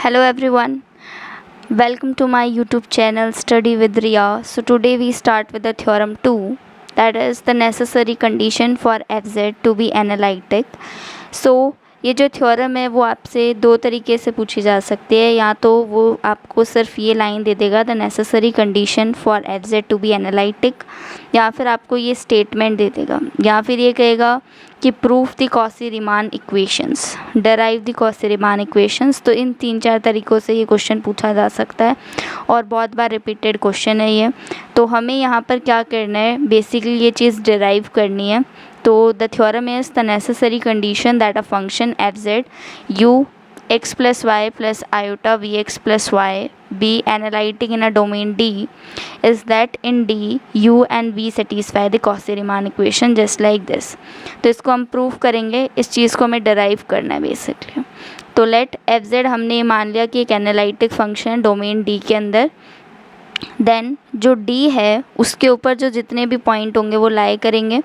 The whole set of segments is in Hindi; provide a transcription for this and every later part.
Hello everyone, welcome to my YouTube channel Study with Riya. So today we start with the theorem 2, that is the necessary condition for fz to be analytic. So ये जो थ्योरम है वो आपसे दो तरीके से पूछी जा सकती है, या तो वो आपको सिर्फ ये लाइन दे देगा the necessary condition for f z to be analytic, या फिर आपको ये स्टेटमेंट दे देगा, या फिर ये कहेगा कि proof the Cauchy Riemann equations, derive the Cauchy Riemann equations. तो इन 3-4 तरीक़ों से ये क्वेश्चन पूछा जा सकता है और बहुत बार रिपीटेड क्वेश्चन है ये। तो हमें यहाँ पर क्या करना है, बेसिकली ये चीज़ डेराइव करनी है। तो the theorem is the necessary condition that a function F Z you x plus y plus iota vx plus y be analytic in a domain D is that in D u and v satisfy the Cauchy-Riemann equation just like this। तो इसको हम प्रूव करेंगे, इस चीज़ को हमें डराइव करना है बेसिकली। तो लेट एफ जेड हमने ये मान लिया कि एक एनालिटिक फंक्शन है डोमेन D के अंदर। देन जो D है उसके ऊपर जो जितने भी पॉइंट होंगे वो लाई करेंगे।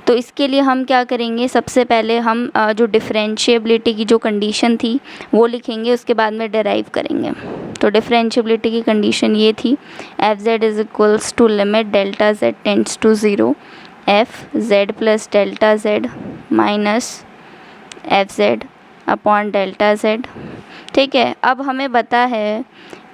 तो इसके लिए हम क्या करेंगे, सबसे पहले हम जो डिफ़रेंशिएबिलिटी की जो कंडीशन थी वो लिखेंगे, उसके बाद में डेराइव करेंगे। तो डिफ़रेंशिएबिलिटी की कंडीशन ये थी, f z is equals to limit delta z tends to zero f z plus delta z minus f z upon delta z. ठीक है, अब हमें पता है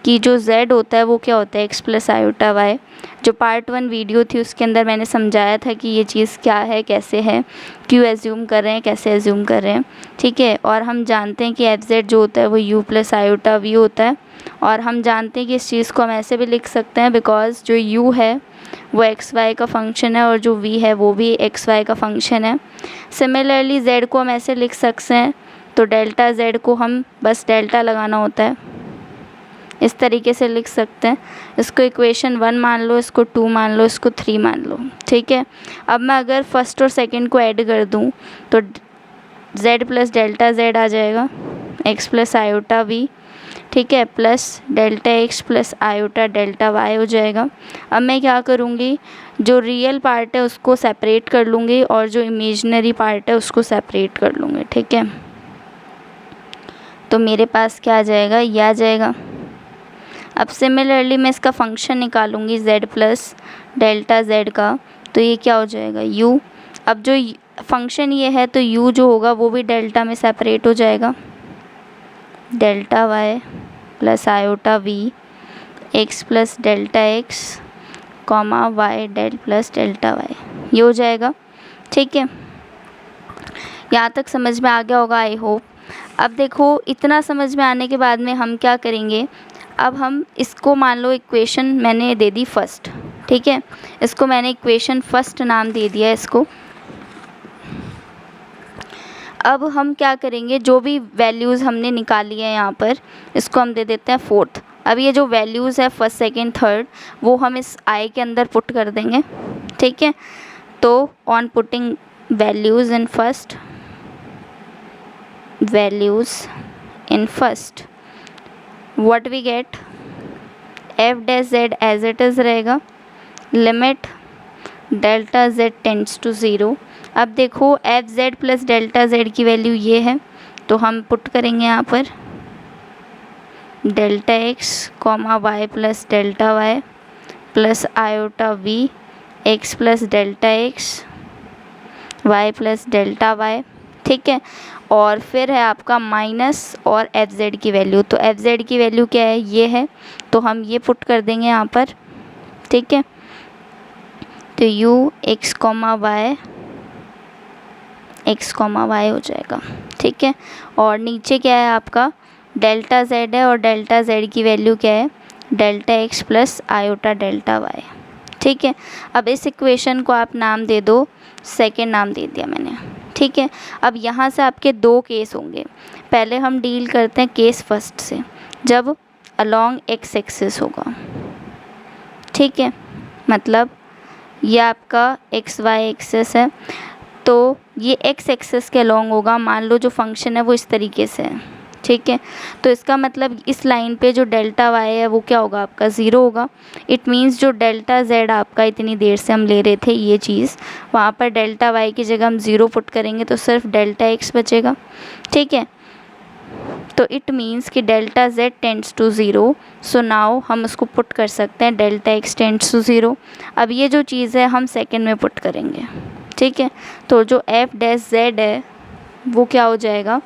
कि जो z होता है वो क्या होता है, x प्लस आयोटा वाई। जो पार्ट 1 वीडियो थी उसके अंदर मैंने समझाया था कि ये चीज़ क्या है, कैसे है, क्यों एज्यूम कर रहे हैं, कैसे एज्यूम कर रहे हैं। ठीक है, और हम जानते हैं कि एफ जेड जो होता है वो u प्लस आयोटा वी होता है, और हम जानते हैं कि इस चीज़ को हम ऐसे भी लिख सकते हैं बिकॉज जो u है वो एक्स वाई का फंक्शन है और जो v है वो भी एक्स वाई का फंक्शन है। सिमिलरली z को हम ऐसे लिख सकते हैं, तो डेल्टा z को हम बस डेल्टा लगाना होता है, इस तरीके से लिख सकते हैं। इसको इक्वेशन 1 मान लो, इसको 2 मान लो, इसको 3 मान लो। ठीक है, अब मैं अगर फर्स्ट और सेकंड को ऐड कर दूं तो z प्लस डेल्टा z आ जाएगा, x प्लस आयोटा v, ठीक है, plus delta x plus iota delta y हो जाएगा। अब मैं क्या करूँगी, जो रियल पार्ट है उसको सेपरेट कर लूँगी और जो इमेजनरी पार्ट है उसको सेपरेट कर लूँगी। ठीक है, तो मेरे पास क्या आ जाएगा, यह आ जाएगा। अब सिमिलरली मैं इसका फंक्शन निकालूंगी z प्लस डेल्टा z का, तो ये क्या हो जाएगा u। अब जो फंक्शन ये है तो u जो होगा वो भी डेल्टा में सेपरेट हो जाएगा, delta y plus iota v x plus delta x comma y del plus delta y, ये हो जाएगा। ठीक है, यहाँ तक समझ में आ गया होगा आई होप। अब देखो, इतना समझ में आने के बाद में हम क्या करेंगे, अब हम इसको मान लो इक्वेशन मैंने दे दी फर्स्ट। ठीक है, इसको मैंने इक्वेशन फर्स्ट नाम दे दिया इसको। अब हम क्या करेंगे, जो भी वैल्यूज़ हमने निकाली है यहाँ पर इसको हम दे देते हैं फोर्थ। अब ये जो वैल्यूज़ है फर्स्ट सेकंड थर्ड वो हम इस आई के अंदर पुट कर देंगे। ठीक है, तो on putting values in first, values in first, what we get, f dash z as it is रहेगा, limit delta z tends to zero. अब देखो f z plus delta z की वैल्यू ये है, तो हम पुट करेंगे यहाँ पर delta x comma y plus delta y plus iota v x plus delta x y plus delta y। ठीक है, और फिर है आपका माइनस और एफ जेड की वैल्यू। तो एफ जेड की वैल्यू क्या है, ये है, तो हम ये पुट कर देंगे यहाँ पर। ठीक है, तो u x comma y x comma y हो जाएगा। ठीक है, और नीचे क्या है आपका डेल्टा z है, और डेल्टा z की वैल्यू क्या है, delta x plus iota delta y। ठीक है, अब इस इक्वेशन को आप नाम दे दो, सेकेंड नाम दे दिया मैंने। ठीक है, अब यहाँ से आपके दो केस होंगे। पहले हम डील करते हैं केस फर्स्ट से, जब अलोंग एक्स एक्सिस होगा। ठीक है, मतलब ये आपका एक्स वाई एक्सिस है, तो ये एक्स एक्सिस के अलोंग होगा। मान लो जो फंक्शन है वो इस तरीके से है। ठीक है, तो इसका मतलब इस लाइन पे जो डेल्टा वाई है वो क्या होगा, आपका ज़ीरो होगा। इट मीन्स जो डेल्टा जेड आपका इतनी देर से हम ले रहे थे ये चीज़, वहाँ पर डेल्टा वाई की जगह हम ज़ीरो पुट करेंगे तो सिर्फ डेल्टा एक्स बचेगा। ठीक है, तो इट मीन्स कि delta z tends to 0। So now हम उसको पुट कर सकते हैं डेल्टा x टेंड्स टू 0। अब ये जो चीज़ है हम सेकेंड में पुट करेंगे, ठीक है। तो जो f डैश z है वो क्या हो जाएगा,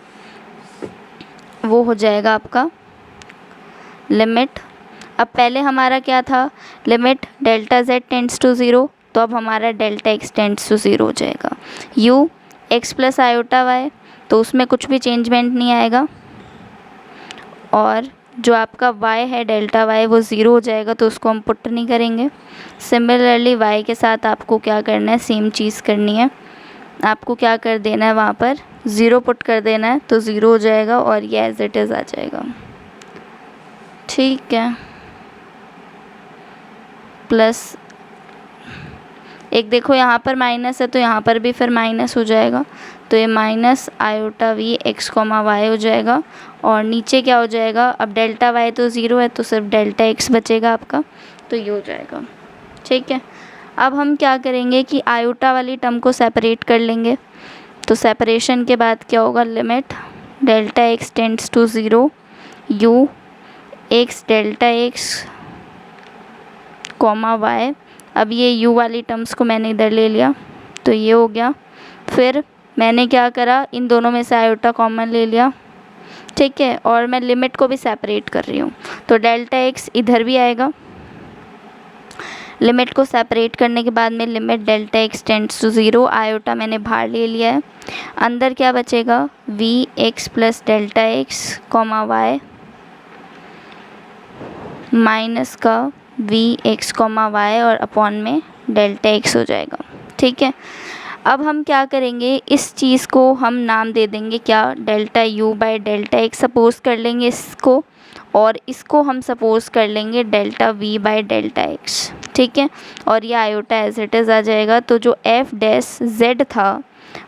वो हो जाएगा आपका लिमिट। अब पहले हमारा क्या था, limit delta z tends to 0, तो अब हमारा डेल्टा x टेंड्स टू 0 हो जाएगा। u x plus iota y, तो उसमें कुछ भी चेंजमेंट नहीं आएगा, और जो आपका y है डेल्टा y वो 0 हो जाएगा, तो उसको हम पुट नहीं करेंगे। सिमिलरली y के साथ आपको क्या करना है, सेम चीज़ करनी है। आपको क्या कर देना है, वहाँ पर 0 पुट कर देना है, तो 0 हो जाएगा और ये एज इट इज़ आ जाएगा, ठीक है। प्लस एक देखो यहाँ पर माइनस है, तो यहाँ पर भी फिर माइनस हो जाएगा, तो ये minus iota v x comma y हो जाएगा। और नीचे क्या हो जाएगा, अब डेल्टा वाई तो 0 है, तो सिर्फ डेल्टा एक्स बचेगा आपका, तो ये हो जाएगा, ठीक है। अब हम क्या करेंगे कि आयोटा वाली टर्म को सेपरेट कर लेंगे। तो सेपरेशन के बाद क्या होगा, limit delta x tends to 0 u x delta x comma y. अब ये u वाली टर्म्स को मैंने इधर ले लिया, तो ये हो गया। फिर मैंने क्या करा, इन दोनों में से आयोटा कॉमन ले लिया, ठीक है। और मैं लिमिट को भी सेपरेट कर रही हूँ, तो डेल्टा x इधर भी आएगा। लिमिट को सेपरेट करने के बाद में limit delta x tends to 0, iota मैंने बाहर ले लिया है। अंदर क्या बचेगा, v x plus delta x comma y minus का वी एक्स कॉमा वाई और अपॉन में डेल्टा एक्स हो जाएगा, ठीक है। अब हम क्या करेंगे, इस चीज़ को हम नाम दे देंगे क्या, delta u by delta x suppose कर लेंगे इसको, और इसको हम सपोज़ कर लेंगे delta we by delta x, ठीक है। और ये आयोटा एज इट इज़ आ जाएगा। तो जो एफ डैश जेड था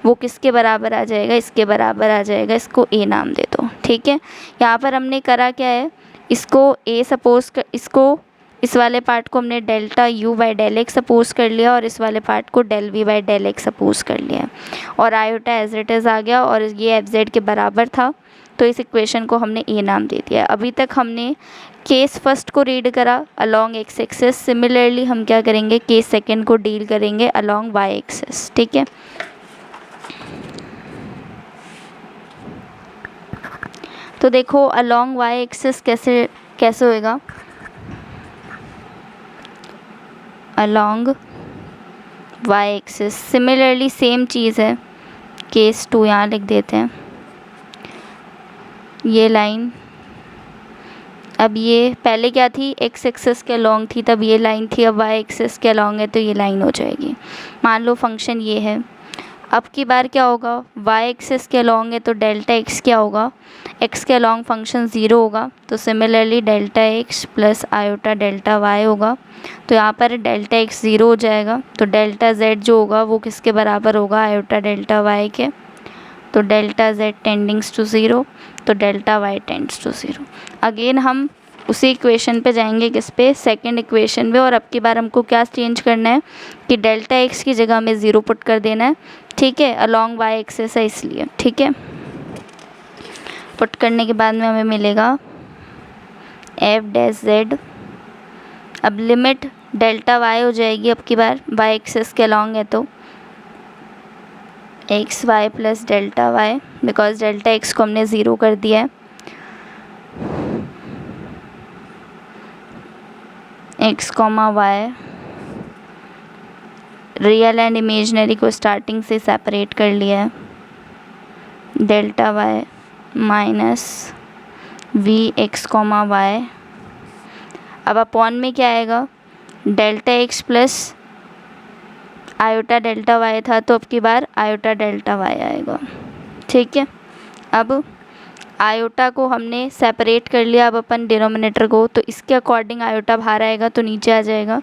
वो किसके बराबर आ जाएगा, इसके बराबर आ जाएगा। इसको ए नाम दे दो, ठीक है। यहाँ पर हमने करा क्या है, इसको ए सपोज़ कर, इसको इस वाले पार्ट को हमने delta u by del x suppose कर लिया, और इस वाले पार्ट को del v by del x suppose कर लिया, और आयोटा एज इट इज़ आ गया, और ये एफ जेड के बराबर था, तो इस इक्वेशन को हमने ए नाम दे दिया। अभी तक हमने केस फर्स्ट को रीड करा अलॉन्ग एक्स एक्सिस, सिमिलरली हम क्या करेंगे, केस सेकेंड को डील करेंगे अलॉन्ग वाई एक्सिस, ठीक है। तो देखो अलॉन्ग वाई एक्सिस कैसे होएगा, along Y axis similarly same चीज़ है। केस 2 यहाँ लिख देते हैं, ये लाइन, अब ये पहले क्या थी, एक्स एक्सिस के अलॉन्ग थी, तब ये लाइन थी, अब वाई एक्सिस के अलॉन्ग है, तो ये लाइन हो जाएगी। मान लो फंक्शन ये है, अब की बार क्या होगा, वाई एक्सिस के अलॉन्ग है, तो डेल्टा एक्स क्या होगा, एक्स के अलॉन्ग फंक्शन 0 होगा, तो similarly delta x plus iota delta y होगा। तो यहाँ पर डेल्टा एक्स 0 हो जाएगा, तो डेल्टा जेड जो होगा वो किसके बराबर होगा, आयोटा डेल्टा वाई के, तो डेल्टा जेड टेंडिंग्स टू 0, तो delta y tends to 0। Again हम उसी इक्वेशन पे जाएंगे, किस पे, सेकंड इक्वेशन पे, और अब की बार हमको क्या चेंज करना है कि डेल्टा एक्स की जगह में 0 पुट कर देना है, ठीक है। अलॉन्ग वाई एक्सिस है इसलिए, ठीक है। पुट करने के बाद में हमें मिलेगा एफ डैश जेड। अब लिमिट डेल्टा वाई हो जाएगी अब की बार, वाई एक्सिस के अलॉन्ग है, तो x y plus delta y, because delta x को हमने 0 कर दिया है, x comma y, real and imaginary को स्टार्टिंग से सेपरेट कर लिया है, delta y minus v x comma y. अब अपॉन में क्या आएगा, delta x plus iota delta y था, तो अब की बार आयोटा डेल्टा वाई आएगा, ठीक है। अब आयोटा को हमने सेपरेट कर लिया, अब अपन डिनोमिनेटर को, तो इसके अकॉर्डिंग आयोटा बाहर आएगा तो नीचे आ जाएगा।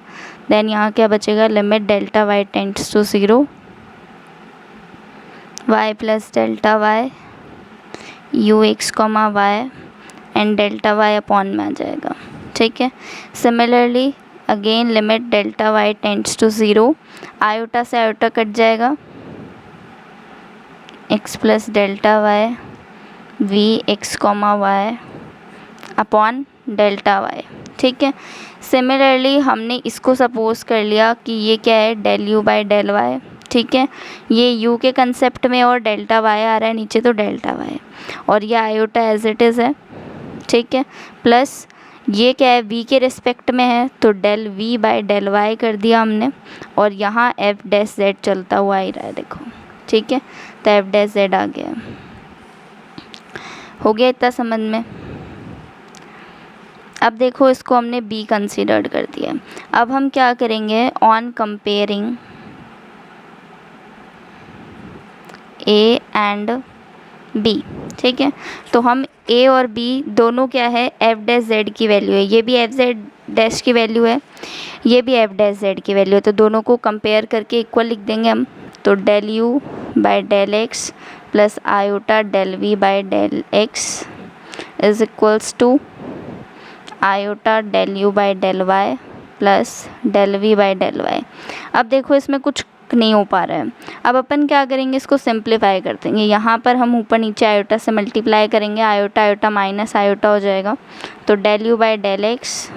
देन यहाँ क्या बचेगा, limit delta y tends to 0 y plus delta y u x comma y and delta y upon में आ जाएगा, ठीक है। Similarly again limit delta y tends to 0, iota से आयोटा कट जाएगा, x plus delta y v x comma y upon delta y. ठीक है, सिमिलरली हमने इसको सपोज़ कर लिया कि ये क्या है, del u by del y. ठीक है, ये यू के कंसेप्ट में और डेल्टा वाई आ रहा है नीचे, तो डेल्टा वाई, और ये आयोटा एज इट इज़ है। ठीक है, प्लस ये क्या है, वी के रिस्पेक्ट में है, तो del v by del y कर दिया हमने, और यहाँ एफ डैश जेड चलता हुआ आ रहा है, देखो। ठीक है, तो एफ डैश जेड आ गया, हो गया इतना समझ में। अब देखो इसको हमने बी कंसीडर्ड कर दिया। अब हम क्या करेंगे, on comparing A and B. ठीक है, तो हम ए और बी दोनों क्या है, एफ डैश जेड की वैल्यू है, ये भी एफ जेड डैश की वैल्यू है, ये भी एफ डैश जेड की वैल्यू है, तो दोनों को कंपेयर करके इक्वल लिख देंगे हम। तो del u by del x plus iota del v by del x is equals to iota del u by del y plus del v by del y. अब देखो इसमें कुछ नहीं हो पा रहा है, अब अपन क्या करेंगे, इसको सिंप्लीफाई कर देंगे। यहाँ पर हम ऊपर नीचे आयोटा से मल्टीप्लाई करेंगे, आयोटा आयोटा माइनस आयोटा हो जाएगा, तो del u by del x,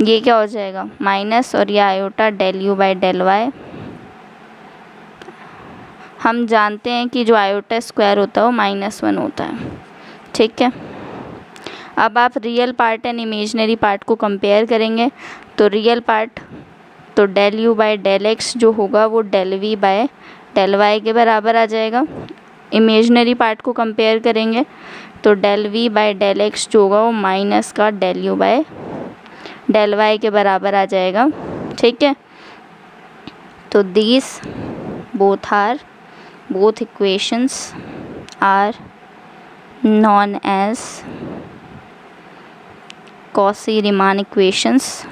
ये क्या हो जाएगा माइनस, और ये iota del u by del y. हम जानते हैं कि जो आयोटा स्क्वायर होता है वो -1 होता है। ठीक है, अब आप real part and imaginary part को कंपेयर करेंगे, तो रियल पार्ट तो del u by del x जो होगा वो del v by del y के बराबर आ जाएगा। इमेजनरी पार्ट को कंपेयर करेंगे तो del v by del x जो होगा वो माइनस का del u by del y के बराबर आ जाएगा। ठीक है, तो these both equations are known as Cauchy Riemann equations,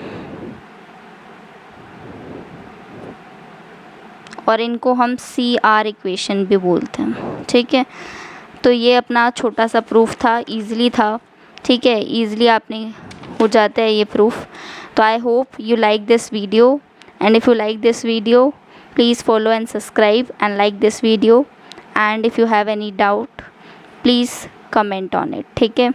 और इनको हम CR इक्वेशन भी बोलते हैं। ठीक है, तो ये अपना छोटा सा प्रूफ था, ईज़िली था। ठीक है, ईज़िली आपने हो जाता है ये प्रूफ। तो I hope you like this video, and if you like this video please follow and subscribe and like this video, and if you have any doubt please comment on it. ठीक है।